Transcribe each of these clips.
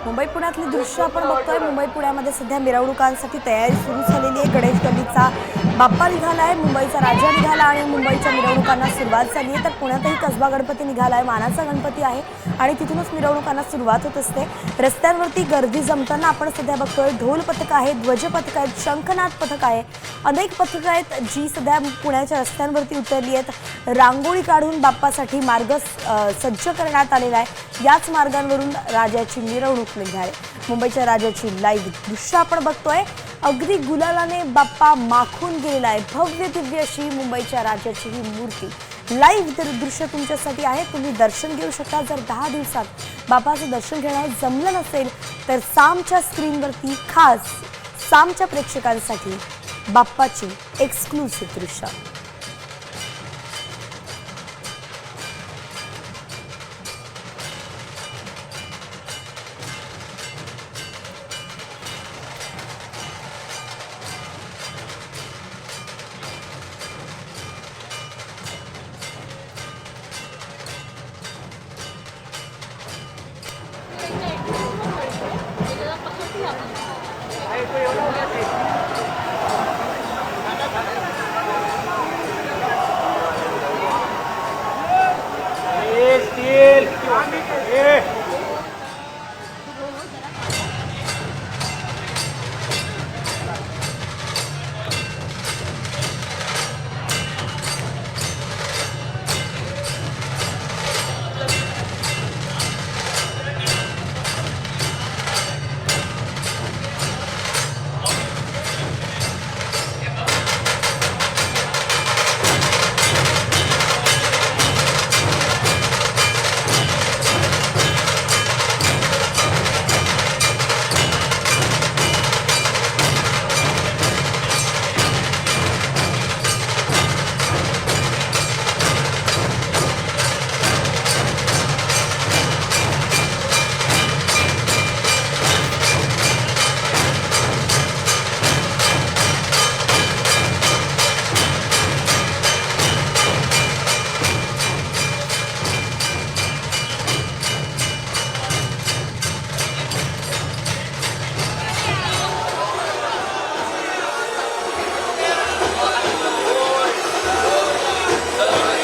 मुंबई पुण्यातली दृश्य आपण बघतोय। मुंबई पुण्यामध्ये सध्या मिरवणुकांसाठी तयारी सुरू झालेली आहे। गणेश गल्लीचा बाप्पा निघालाय, मुंबईचा राजा निघाला आणि मुंबईच्या मिरवणुकांना सुरुवात झाली आहे। तर पुण्यातही कसबा गणपती निघालाय, मानाचा गणपती आहे आणि तिथूनच मिरवणुकांना सुरुवात होत असते। रस्त्यांवरती गर्दी जमताना आपण सध्या बघतोय। ढोल पथक आहे, ध्वज पथक आहे, शंखनाद पथक आहे, अनेक पथकं आहेत जी सध्या पुण्याच्या रस्त्यांवरती उतरली आहेत। रांगोळी काढून बाप्पासाठी मार्ग सज्ज करण्यात आलेला आहे। याच मार्गांवरून राजाची मिरवणूक निघाली। मुंबईच्या राजाची लाईव्ह दृश्य आपण बघतोय। अगदी गुलालाने बाप्पा माखून गेलेला आहे। भव्य दिव्य अशी मुंबईच्या राजाची ही मूर्ती लाईव्ह दृश्य तुमच्यासाठी आहे। तुम्ही दर्शन घेऊ शकता। जर 10 दिवसात बाप्पाचं दर्शन घेणं जमलं नसेल तर सामच्या स्क्रीनवरती खास सामच्या प्रेक्षकांसाठी बाप्पाची एक्सक्लुसिव्ह दृश्य।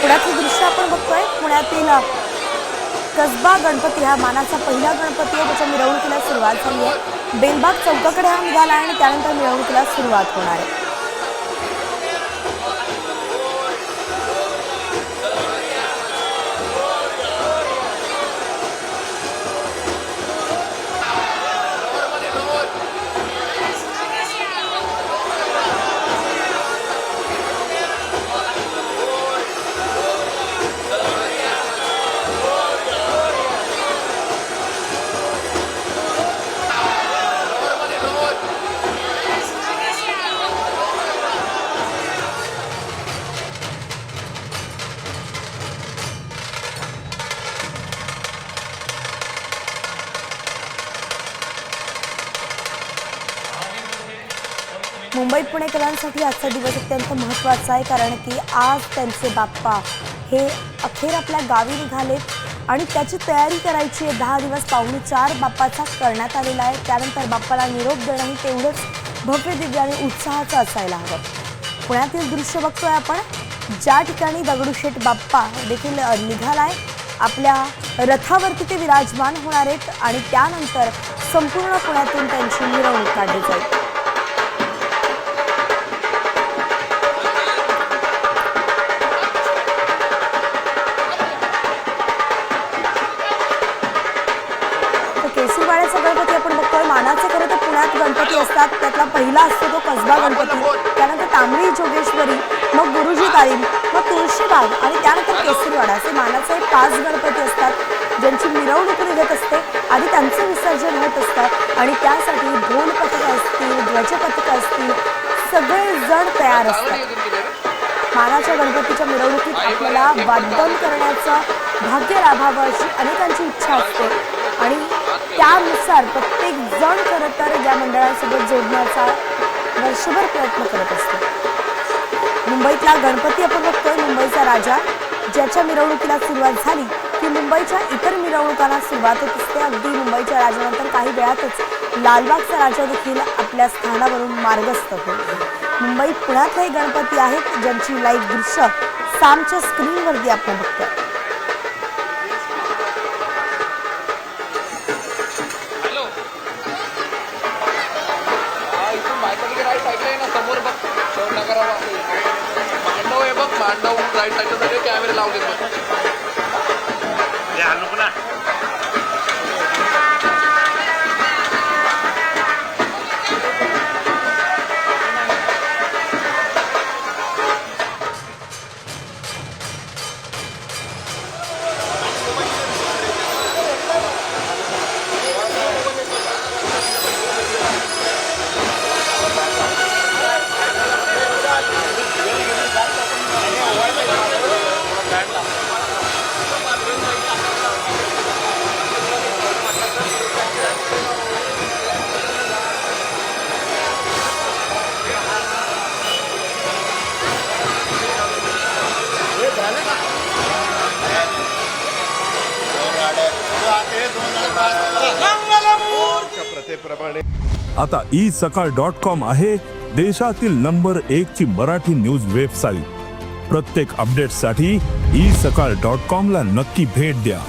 पुण्यातलं दृश्य आपण बघतोय। पुण्यातील कसबा गणपती हा मानाचा पहिला गणपती आहे। त्याच्या मिरवणुकीला सुरुवात झाली आहे। बेलबाग चौकाकडे हा निघाला आहे आणि त्यानंतर मिरवणुकीला सुरुवात होणार आहे। मुंबई पुणेकरांसाठी आजचा दिवस अत्यंत महत्त्वाचा आहे, कारण की आज त्यांचे बाप्पा हे अखेर आपल्या गावी निघालेत आणि त्याची तयारी करायची आहे। 10 दिवस पाहुणचार बाप्पाचा करण्यात आलेला आहे। त्यानंतर बाप्पाला निरोप देणंही तेवढंच भव्य दिव्य आणि उत्साहाचं असायला हवं। पुण्यातील दृश्य बघतोय आपण, ज्या ठिकाणी दगडूशेठ बाप्पा देखील निघालाय। आपल्या रथावरती ते विराजमान होणार आहेत आणि त्यानंतर संपूर्ण पुण्यातून त्यांची मिरवणूक काढली जाईल। केसरवाड्याचा गणपती आपण बघतोय। मानाचे खरं तर पुण्यात गणपती असतात, त्यातला पहिला असतो तो कसबा गणपती, त्यानंतर तांबडी जोगेश्वरी, मग गुरुजी तालीम, मग तुळशीबाग आणि त्यानंतर केसरवाडा असे मानाचे 5 गणपती असतात ज्यांची मिरवणूक निघत असते आणि त्यांचं विसर्जन होत असतं आणि त्यासाठी ढोल पथक असतील, ध्वज पथक असतील, सगळे जण तयार असतात। मानाच्या गणपतीच्या मिरवणुकीत आपल्याला वादन करण्याचं भाग्य लाभावं अशी अनेकांची इच्छा असते आणि त्यानुसार प्रत्येक जण खरं तर या मंडळांसोबत जोडण्याचा वर्षभर प्रयत्न करत असतो। मुंबईतला गणपती आपण बघतोय, मुंबईचा राजा ज्याच्या मिरवणुकीला सुरुवात झाली की मुंबईच्या इतर मिरवणुकांना सुरुवात होत असते. अगदी मुंबईच्या राजानंतर काही वेळातच लालबागचा राजा देखील आपल्या स्थानावरून मार्गस्थ होईल. मुंबईत पुण्यातले गणपती आहेत ज्यांची लाईव्ह दृश्य सामच्या स्क्रीनवरती आपण बघतोय. समोर बघ शिवनगरावर मांडव आहे बघ, मांडव राईट साईडला सगळे कॅमेरे लावले बघ. नको ना आता isakal.com आहे देशातील नंबर 1 ची मराठी न्यूज वेबसाईट. प्रत्येक अपडेटसाठी isakal.com ला नक्की भेट द्या.